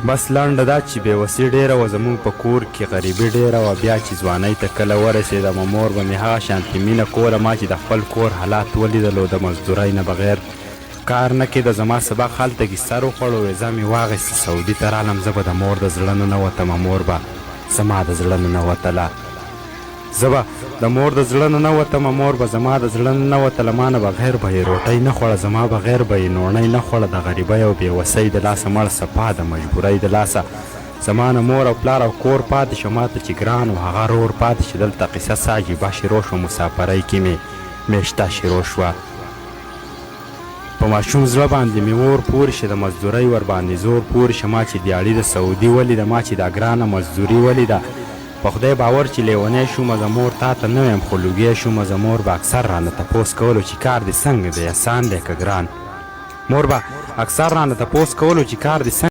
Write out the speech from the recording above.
بس لنډه دا چې بېوسي ډېره وه زموږ په کور کې غریبي ډېره وه. بیا چې ځوانۍ ته کله ورسېدم مور به مې هغه شانتې مینه کوله. ما چې د خپل کور حالات ولیدلو د مزدورۍ نه بغیر کار نه کېده. زما سبق هلته کې سر وخوړ او ویزه مې واخیستې سعودي ته رالم. زه به د مور د زړه نه نوتم، مور به زما د زړه نه نوتله. زه به د مور د زړه نه نوتم، مور به زما د زړه نه نوتله. ما نه بغیر به یې روټۍ نه خوړه، زما بغیر به یې نوڼۍ نه خوړه. د غریبۍ او بېوسۍ د لاسه مړ سپا د مجبورۍ د لاسه زما نه مور او پلار او کور پاتې شو. ما ته چې ګران و هغه رور پاتې شي. دلته قصه سا عجیبه شروع شوه، مسافرۍ کې مې میشته شروع شوه. په ماشوم زړه باندې مې اور پورې شه، د مزدورۍ ورباندې زور پورې شه. ما چې دیاړي د سعودي ولیده، ما چې دا ګرانه مزدوري ولیده، په خدای باور چې لیونی شومه زه مور تا ته نه ویم خو لوګی شومه. زه مور به اکثر رانه تپوس کولو چې کار دې څنګه دی، اسان دی که ګران. مور به اکثر رانه تپوس کولو چې کار دې څنګه